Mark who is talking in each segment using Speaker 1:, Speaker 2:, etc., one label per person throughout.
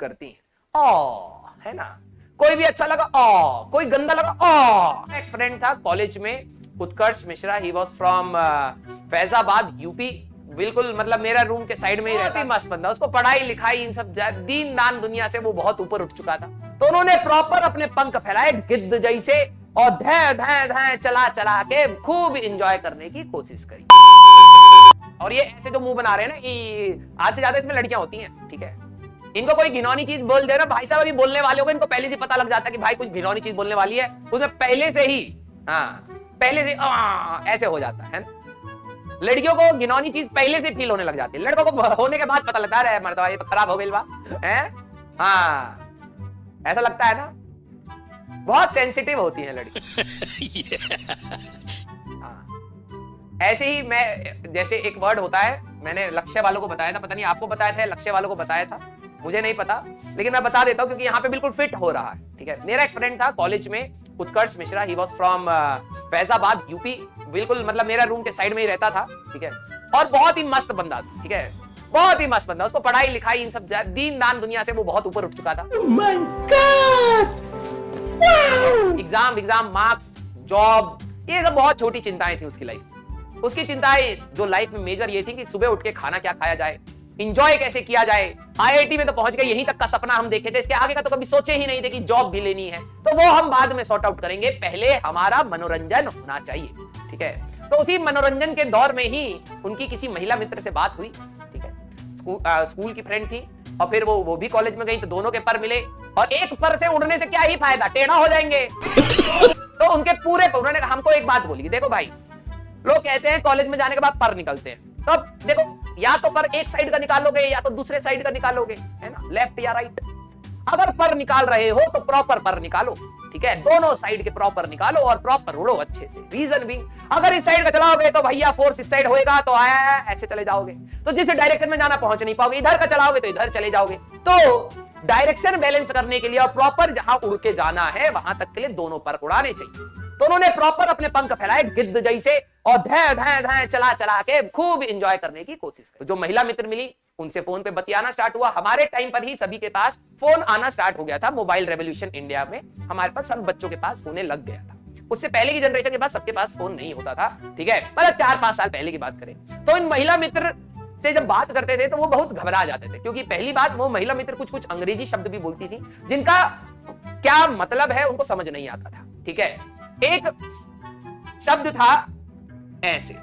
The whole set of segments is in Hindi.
Speaker 1: करती हैं। ओ है ना, कोई भी अच्छा लगा ओ, कोई गंदा लगा ओ। एक फ्रेंड था कॉलेज में, Utkarsh Mishra, he was from Faizabad UP, बिल्कुल मतलब मेरा रूम के साइड में ही रहता, मस्त बंदा, उसको पढ़ाई लिखाई इन सब दीन दान दुनिया से वो बहुत ऊपर उठ चुका था। तो उन्होंने प्रॉपर अपने पंख फैलाए गिद्ध जैसे और धै धै धै चला चला के खूब एंजॉय करने की कोशिश करी। और ये ऐसे जो मुंह बना रहे हैं ना, आज से ज्यादा इसमें लड़कियां होती हैं, ठीक है। इनको कोई घिनौनी चीज बोल दे ना, भाई साहब अभी बोलने वाले हो, इनको पहले से पता लग जाता है कि भाई कुछ घिनौनी चीज बोलने वाली है, उसमें पहले से ही पहले से ऐसे हो जाता है ना। लड़कियों को घिनौनी चीज पहले से फील होने लग जाती है, लड़कों को होने के बाद पता लगता है मर्दवा ये तो खराब हो गई बा है। ऐसा लगता है ना, बहुत सेंसिटिव होती हैं लड़की। ऐसे ही मैं, जैसे एक वर्ड होता है, मैंने लक्ष्य वालों को बताया था, पता नहीं आपको बताया था, लक्ष्य वालों को बताया था, मुझे नहीं पता, लेकिन मैं बता देता हूं क्योंकि यहाँ पे बिल्कुल फिट हो रहा है, ठीक है। मेरा एक फ्रेंड था कॉलेज में, Utkarsh Mishra, he was from Faizabad UP, बिल्कुल मतलब मेरा रूम के साइड में ही रहता था, ठीक है। और बहुत ही मस्त बंदा, ठीक है, बहुत ही मस्त बंदा, उसको पढ़ाई लिखाई इन सब दीन दान दुनिया से वो बहुत ऊपर उठ चुका था। एग्जाम मार्क्स, जॉब, ये सब बहुत छोटी चिंताएं थी उसकी लाइफ। उसकी चिंताएं जो लाइफ में मेजर ये थी कि सुबह उठ के खाना क्या खाया जाए, इंजॉय कैसे किया जाए। आईआईटी में तो पहुंच गए, यहीं तक का सपना हम देखे थे, इसके आगे का तो कभी सोचे ही नहीं थे कि जॉब भी लेनी है, तो वो हम बाद में सॉर्ट आउट करेंगे, पहले हमारा मनोरंजन होना चाहिए, ठीक है। तो उसी मनोरंजन के दौर में ही उनकी किसी महिला मित्र से बात हुई, ठीक है। स्कूल की फ्रेंड थी और फिर वो भी कॉलेज में गई, तो दोनों के पर मिले, और एक पर से उड़ने से क्या ही फायदा, टेढ़ा हो जाएंगे। तो उनके पूरे पर उन्होंने हमको एक बात बोली, देखो भाई, लोग कहते हैं कॉलेज में जाने के बाद पर निकलते हैं, तो अब देखो या तो पर एक साइड का निकालोगे या तो दूसरे साइड का निकालोगे, है ना, लेफ्ट या राइट। अगर पर निकाल रहे हो तो प्रॉपर पर निकालो, ठीक है, दोनों साइड के प्रॉपर निकालो और प्रॉपर उड़ो अच्छे से। रीजन भी, अगर इस साइड का चलाओगे तो भैया फोर्स इस साइड होएगा, तो ऐसे चले जाओगे, तो जिस डायरेक्शन में जाना पहुंच नहीं पाओगे। इधर का चलाओगे तो इधर चले जाओगे। तो डायरेक्शन बैलेंस करने के लिए और प्रॉपर जहां उड़ के जाना है वहां तक के लिए दोनों पर उड़ाने चाहिए। तो उन्होंने प्रॉपर अपने पंख फैलाए गिद्ध जैसे और धै धै धै चला चला के खूब एंजॉय करने की कोशिश की। तो जो महिला मित्र मिली उनसे फोन पे बतियाना स्टार्ट हुआ। हमारे टाइम पर ही सभी के पास फोन आना स्टार्ट हो गया था, मोबाइल रेवोल्यूशन इंडिया में हमारे पास सब बच्चों के पास होने लग गया था। उससे पहले की जनरेशन के पास सबके पास फोन नहीं होता था, ठीक है, मतलब 4-5 साल पहले की बात करें तो इन महिला मित्र से जब बात करते थे तो वो बहुत घबरा जाते थे, क्योंकि पहली बात वो महिला मित्र कुछ कुछ अंग्रेजी शब्द भी बोलती थी जिनका क्या मतलब है उनको समझ नहीं आता था, ठीक है। एक शब्द था ऐसे,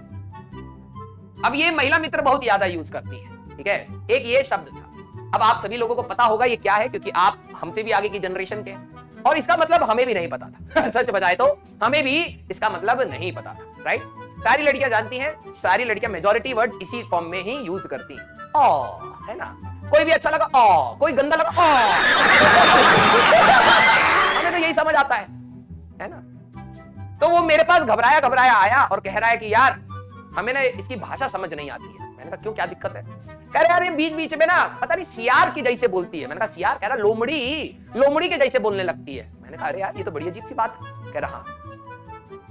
Speaker 1: अब ये महिला मित्र बहुत ज्यादा यूज करती है, ठीक है। एक ये शब्द था, अब आप सभी लोगों को पता होगा ये क्या है, क्योंकि आप हमसे भी आगे की जनरेशन के हैं और इसका मतलब हमें भी नहीं पता था। सच बताए तो हमें भी इसका मतलब नहीं पता था, राइट। सारी लड़कियां जानती हैं, सारी लड़कियां मेजॉरिटी वर्ड्स इसी फॉर्म में ही यूज करती हैं। ओ है ना, कोई भी अच्छा लगा ओ, कोई गंदा लगा ओ। हमें तो यही समझ आता है ना। तो वो मेरे पास घबराया घबराया आया और कह रहा है कि यार हमें ना इसकी भाषा समझ नहीं आती है। मैंने कहा क्यों, क्या दिक्कत है? कह रहे यार ये बीच बीच में ना पता नहीं सियार की जैसे बोलती है। मैंने कहा सियार? कह रहा लोमड़ी के जैसे बोलने लगती है। मैंने कहा अरे यार ये तो बड़ी अजीब सी बात है। कह रहा हाँ।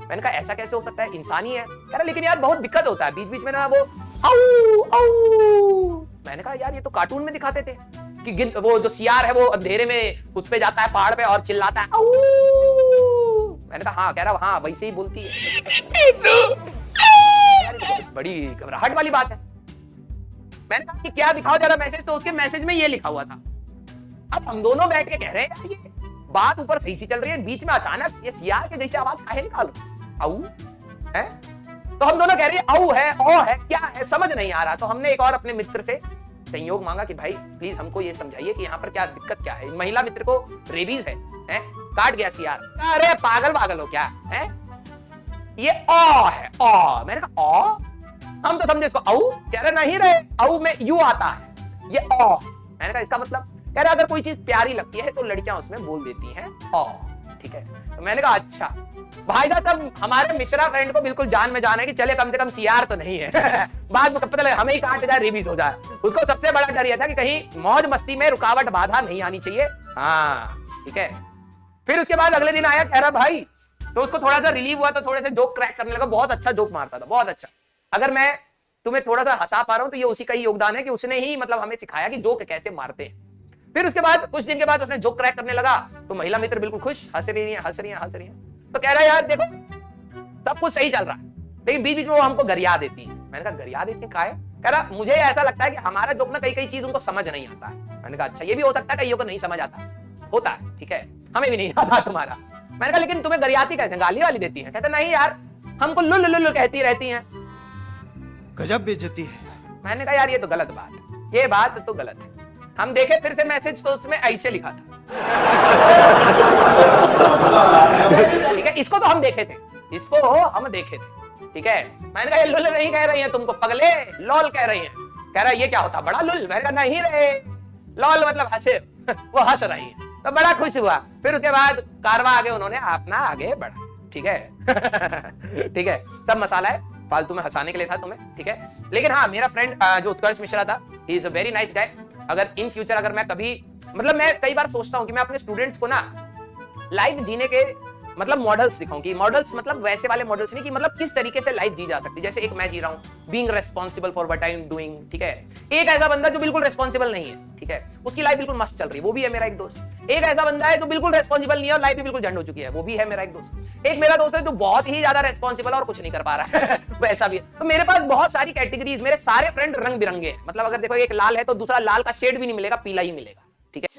Speaker 1: मैंने कहा ऐसा कैसे हो सकता है, इंसान ही है। कह रहा लेकिन यार बहुत दिक्कत होता है, बीच बीच में ना वो आऊ आऊ। मैंने कहा यार ये तो कार्टून में दिखाते थे कि वो जो सियार है वो अंधेरे में उस पे जाता है पहाड़ पे और चिल्लाता है आऊ। मैंने कहा हाँ। कह रहा हाँ वैसे ही बोलती है। यार तो बड़ी घबराहट वाली बात है। मैंने कहा कि क्या दिखाओ जरा मैसेज, तो उसके मैसेज में ये लिखा हुआ था। अब हम दोनों बैठ के कह रहे हैं ये बात ऊपर सही सी चल रही है, बीच में अचानक ये सियार के जैसे आवाज काहे निकालो, आऊ है। तो हम दोनों कह रहे हैं आऊ है, ओ है, क्या है, समझ नहीं आ रहा। तो हमने एक और अपने मित्र से सहयोग मांगा कि भाई प्लीज हमको ये समझाइए कि यहाँ पर क्या दिक्कत क्या है। महिला मित्र को रेबीज है, काट गया सियार। अरे पागल हो क्या है, ये ओ है ओ। मैंने कहा ओ, हम तो समझे इसको आऊ। कह रहे नहीं रहे, आऊ में यू आता है, ये ओ। मैंने कहा इसका मतलब? कह रहे अगर कोई चीज प्यारी लगती है तो लड़कियां उसमें बोल देती हैं ओ, ठीक है। तो मैंने कहा अच्छा भाई साहब, तब हमारे मिश्रा फ्रेंड को बिल्कुल जान में जान है कि चले कम से कम सियार तो नहीं है। बाद में पता लगे हमें ही काट जाए, रेबीज हो जाए। उसको सबसे बड़ा डर यह था कि कहीं मौज मस्ती में रुकावट बाधा नहीं आनी चाहिए। हाँ ठीक है। फिर उसके बाद अगले दिन आया, कह रहा भाई, तो उसको थोड़ा सा रिलीव हुआ तो थोड़े से जोक क्रैक करने लगा। बहुत अच्छा जोक मारता था, बहुत अच्छा। अगर मैं तुम्हें थोड़ा सा हंसा पा रहा हूं तो ये उसी का ही योगदान है कि उसने ही मतलब हमें सिखाया कि जोक कैसे मारते हैं। फिर उसके बाद कुछ दिन के बाद उसने जोक क्रैक करने लगा तो महिला मित्र बिल्कुल खुश, हंस रही है, तो कह रहा है यार देखो सब कुछ सही चल रहा है, लेकिन बीच बीच में वो हमको गरिया देती है। मैंने कहा गरिया देती है काहे? कह रहा मुझे ऐसा लगता है कि हमारा जोक ना कई चीज उनको समझ नहीं आता है। मैंने कहा अच्छा ये भी हो सकता है, कईयों को नहीं समझ आता होता है, ठीक है, हमें भी नहीं आता तुम्हारा। मैंने कहा लेकिन तुम्हें गरियाती कैसे, गाली वाली देती है? कहते नहीं यार हमको लुल लुल कहती रहती हैं।
Speaker 2: गजब बेइज्जती है।
Speaker 1: मैंने कहा यार ये तो गलत बात है, ये बात तो गलत है। हम देखे फिर से मैसेज तो उसमें ऐसे लिखा था, ठीक है, इसको तो हम देखे थे, इसको हम देखे थे, ठीक है। मैंने कहा ये लुल नहीं कह रही है तुमको, पगले लॉल कह रही है। कह रहा ये क्या होता बड़ा लुल? मैंने कहा नहीं रे, लॉल मतलब हंसे, वो हंस रही है, तो बड़ा खुश हुआ। फिर उसके बाद कारवा आगे उन्होंने अपना आगे बढ़ा, ठीक है। ठीक है, सब मसाला है, फालतू में हंसाने के लिए था तुम्हें, ठीक है। लेकिन हाँ मेरा फ्रेंड जो उत्कर्ष मिश्रा था, he is a very nice guy. अगर इन फ्यूचर अगर मैं कभी, मतलब मैं कई बार सोचता हूं कि मैं अपने स्टूडेंट्स को ना लाइफ जीने के मतलब मॉडल्स दिखाऊं, कि मॉडल्स मतलब वैसे वाले मॉडल्स नहीं, कि मतलब किस तरीके से लाइफ जी जा सकती है। जैसे एक मैं जी रहा हूं, being responsible for what I am doing, ठीक है। एक ऐसा बंदा जो बिल्कुल रिस्पांसिबल नहीं है, ठीक है, उसकी लाइफ बिल्कुल मस्त चल रही है, वो भी है मेरा एक दोस्त। एक ऐसा बंदा है जो बिल्कुल रिस्पांसिबल नहीं है और लाइफ भी बिल्कुल झंड हो चुकी है, वो भी है मेरा एक दोस्त। एक मेरा दोस्त है जो बहुत ही ज्यादा रिस्पांसिबल और कुछ नहीं कर पा रहा है वो ऐसा भी है। तो मेरे पास बहुत सारी कैटेगरीज, मेरे सारे फ्रेंड रंग बिरंगे हैं। मतलब अगर देखो एक लाल है तो दूसरा लाल का शेड भी नहीं मिलेगा, पीला ही मिलेगा, ठीक है।